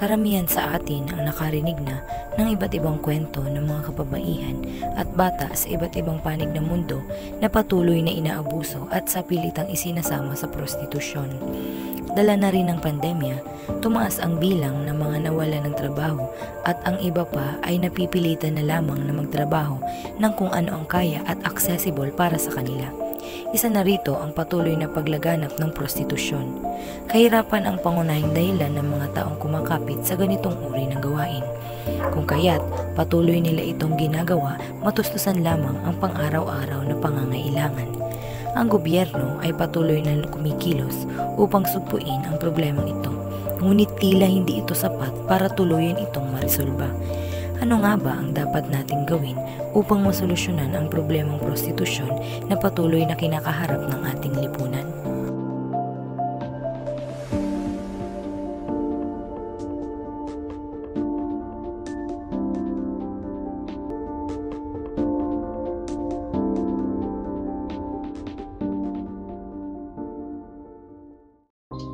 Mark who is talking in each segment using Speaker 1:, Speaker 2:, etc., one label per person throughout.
Speaker 1: Karamihan sa atin ang nakarinig na ng iba't ibang kwento ng mga kababaihan at bata sa iba't ibang panig ng mundo na patuloy na inaabuso at sa pilitang isinasama sa prostitusyon. Dala na rin ng pandemya, tumaas ang bilang ng mga nawala ng trabaho at ang iba pa ay napipilitan na lamang na magtrabaho ng kung ano ang kaya at accessible para sa kanila. Isa na rito ang patuloy na paglaganap ng prostitusyon. Kahirapan ang pangunahing dahilan ng mga taong kumakapit sa ganitong uri ng gawain. Kung kaya't patuloy nila itong ginagawa, matustusan lamang ang pang-araw-araw na pangangailangan. Ang gobyerno ay patuloy na kumikilos upang sugpuin ang problemang ito, ngunit tila hindi ito sapat para tuluyan itong maresolba. Ano nga ba ang dapat nating gawin upang masolusyonan ang problemang prostitusyon na patuloy na kinakaharap ng ating lipunan?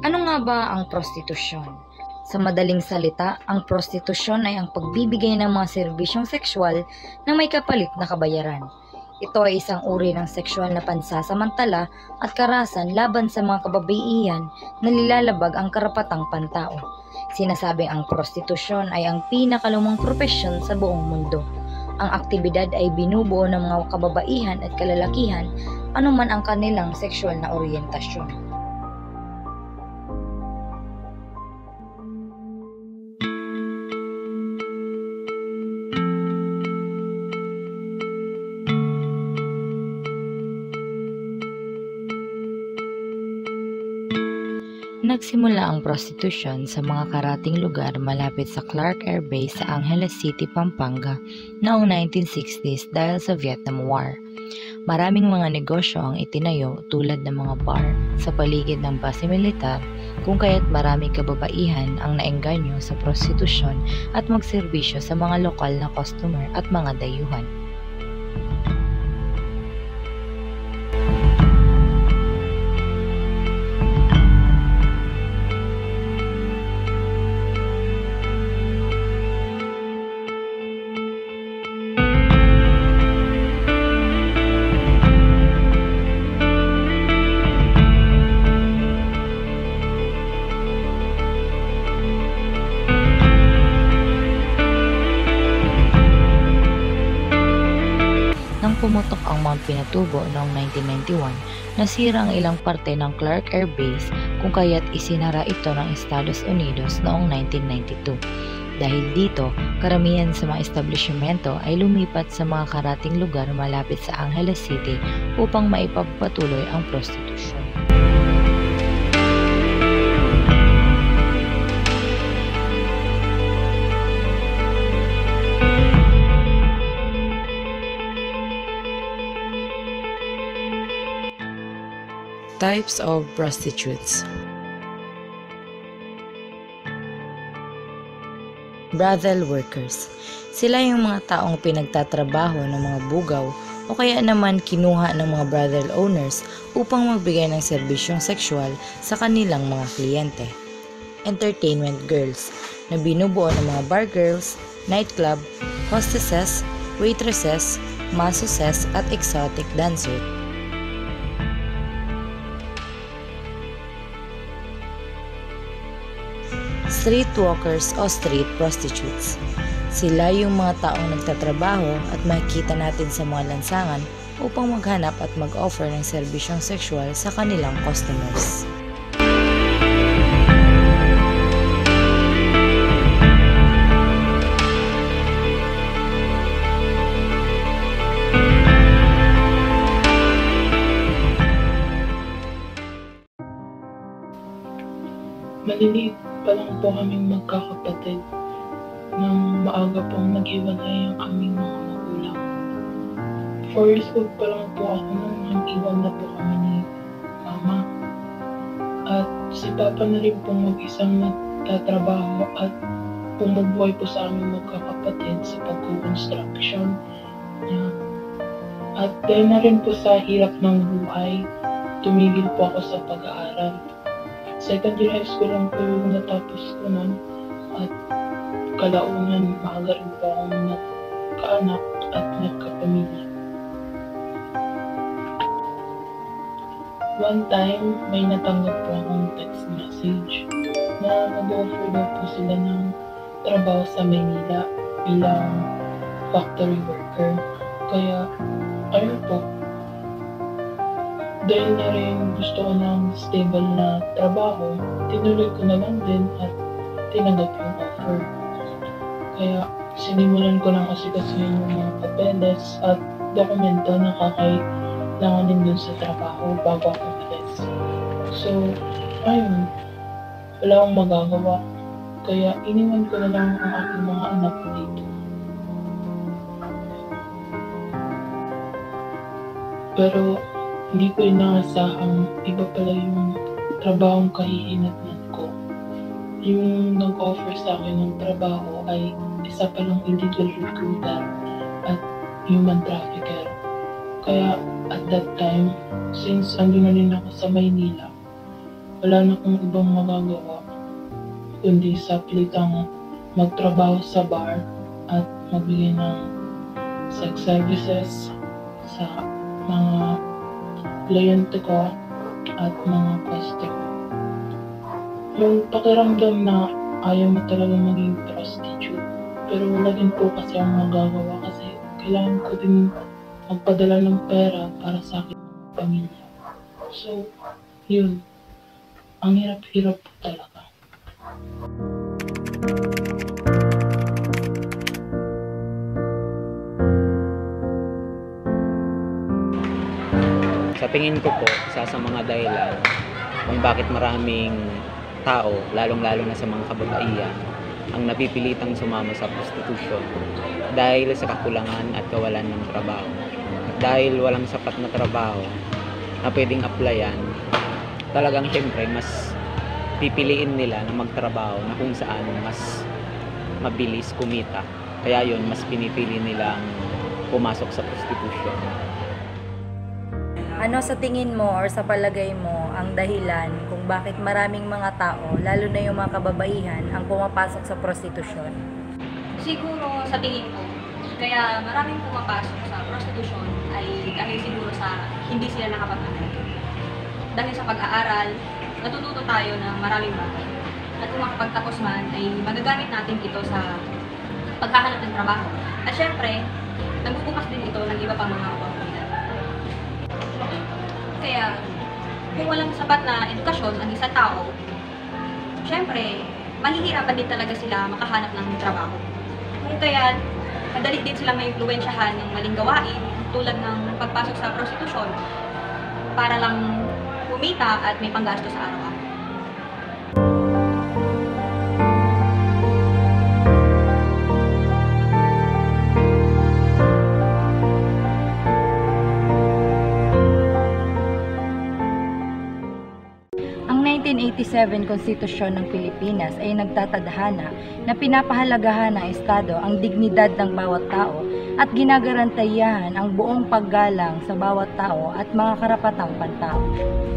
Speaker 1: Ano nga ba ang prostitusyon? Sa madaling salita, ang prostitusyon ay ang pagbibigay ng mga serbisyong sexual na may kapalit na kabayaran. Ito ay isang uri ng sexual na pansasamantala at karahasan laban sa mga kababaihan na nilalabag ang karapatang pantao. Sinasabing ang prostitusyon ay ang pinakalumang propesyon sa buong mundo. Ang aktibidad ay binubuo ng mga kababaihan at kalalakihan anuman ang kanilang sexual na oryentasyon. Nagsimula ang prostitusyon sa mga karating lugar malapit sa Clark Air Base sa Angeles City, Pampanga noong 1960s dahil sa Vietnam War. Maraming mga negosyo ang itinayo tulad ng mga bar sa paligid ng base militar, kung kaya't maraming kababaihan ang naengganyo sa prostitusyon at magserbisyo sa mga lokal na customer at mga dayuhan. Nang pumutok ang Mount Pinatubo noong 1991, nasira ang ilang parte ng Clark Air Base, kung kaya't isinara ito ng Estados Unidos noong 1992. Dahil dito, karamihan sa mga establishmento ay lumipat sa mga karating lugar malapit sa Angeles City upang maipagpatuloy ang prostitusyon. Types of prostitutes. Brothel workers. Sila yung mga taong pinagtatrabaho ng mga bugaw o kaya naman kinuha ng mga brothel owners upang magbigay ng serbisyong sexual sa kanilang mga kliyente. Entertainment girls, na binubuo ng mga bar girls, nightclub, hostesses, waitresses, masseuses at exotic dancers. Streetwalkers o street prostitutes. Sila yung mga taong nagtatrabaho at makikita natin sa mga lansangan upang maghanap at mag-offer ng serbisyong sexual sa kanilang customers.
Speaker 2: Maliliit pa lang po kaming magkakapatid nang maaga pong nag-iwalay ang aming mga magulang. 4 years old pa lang po ako nung nag-iwan na po kami ni mama. At si papa na rin pong mag-isang nagtatrabaho at bumubuhay po sa aming magkakapatid sa pag-construction niya. At dahil na rin po sa hirap ng buhay, tumigil po ako sa pag-aaral. Second year high school lang po yung natapos ko nun. At kalaunan, maaga rin po akong nagkaanak at nagkapamilya. One time, may natanggap po akong text message na nag-offer daw po sila ng trabaho sa Maynila bilang factory worker. Kaya, ayun po, dahil na rin gusto ko ng stable na trabaho, tinuloy ko na lang din at tinanggap yung offer. Kaya, sinimulan ko ng asikasuhin yung mga papeles at dokumento na kakailanganin dun sa trabaho bago ako umalis. So, ayun, wala akong magagawa. Kaya, iniwan ko na lang ang aking mga anak dito. Pero, hindi ko inaasahang iba pala yung trabahong kahihinatnan ko. Yung nag-offer sa akin ng trabaho ay isa palang illegal recruiter at human trafficker. Kaya at that time, since andun na rin ako sa Maynila, wala na akong ibang magagawa kundi sa pilitang magtrabaho sa bar at magbigay ng sex services sa mga kliyente ko at mga customer. Yung pakiramdam na ayaw mo talaga maging prostitute, pero wala din po kasi ang magagawa kasi kailangan ko din magpadala ng pera para sa aking pamilya. So, yun. Ang hirap-hirap po talaga.
Speaker 3: Sa tingin ko po, isa sa mga dahilan kung bakit maraming tao, lalong-lalo na sa mga kababaihan, ang napipilitang sumama sa prostitution dahil sa kakulangan at kawalan ng trabaho. Dahil walang sapat na trabaho na pwedeng applyan, talagang siyempre mas pipiliin nila na magtrabaho na kung saan mas mabilis kumita. Kaya yun, mas pinipili nilang pumasok sa prostitution.
Speaker 1: Ano sa tingin mo or sa palagay mo ang dahilan kung bakit maraming mga tao, lalo na yung mga kababaihan, ang pumapasok sa prostitusyon?
Speaker 4: Siguro sa tingin ko, kaya maraming pumapasok sa prostitusyon ay dahil siguro sa hindi sila nakapag-aral. Dahil sa pag-aaral, natututo tayo ng maraming bagay. At kung makapagtapos man, ay magagamit natin ito sa paghahanap ng trabaho. At syempre, nagbubukas din ito ng iba pang mga oportunidad. Kaya, kung walang sapat na edukasyon ang isang tao, syempre, mahihirapan din talaga sila makahanap ng trabaho. Kaya, madali din silang maimpluwensyahan ng maling gawain tulad ng pagpasok sa prostitusyon para lang kumita at may panggasto sa araw-araw.
Speaker 1: Ang 1987 Konstitusyon ng Pilipinas ay nagtatadhana na pinapahalagahan ng Estado ang dignidad ng bawat tao at ginagarantayahan ang buong paggalang sa bawat tao at mga karapatang pantao.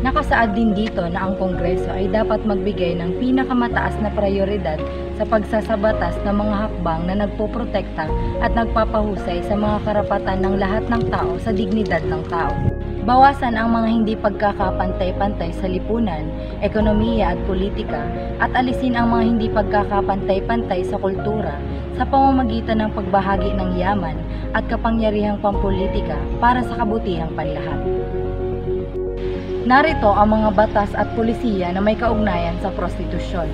Speaker 1: Nakasaad din dito na ang Kongreso ay dapat magbigay ng pinakamataas na prioridad sa pagsasabatas ng mga hakbang na nagpoprotekta at nagpapahusay sa mga karapatan ng lahat ng tao sa dignidad ng tao. Bawasan ang mga hindi pagkakapantay-pantay sa lipunan, ekonomiya at politika at alisin ang mga hindi pagkakapantay-pantay sa kultura sa pamamagitan ng pagbahagi ng yaman at kapangyarihang pampolitika para sa kabutihang panlahat. Narito ang mga batas at pulisiya na may kaugnayan sa prostitusyon.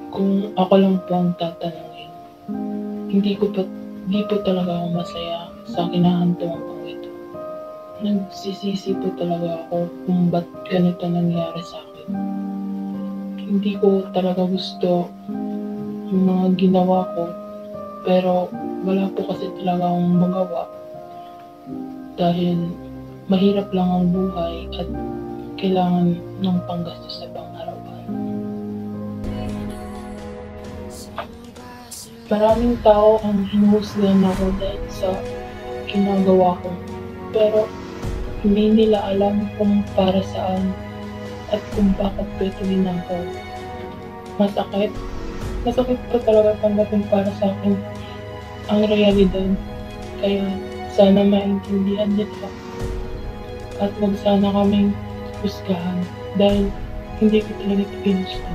Speaker 2: kung ako lang po ang tatanungin, hindi po talaga ako masaya sa kinahantungan ko ito. Nagsisisi po talaga ako kung ba't ganito nangyari sa akin. Hindi ko talaga gusto yung mga ginawa ko, pero wala po kasi talaga akong magawa dahil mahirap lang ang buhay at kailangan ng panggastos sa pang-araw-araw. Maraming tao ang hinuhusgahan ako dahil sa ginagawa ko, pero hindi nila alam kung para saan at kung bakit ko ito ginagawa. Masakit pa talaga tanggapin para sa akin ang realidad, kaya sana maintindihan nila at wag sana kaming husgahan dahil hindi ko talaga ito ginusto.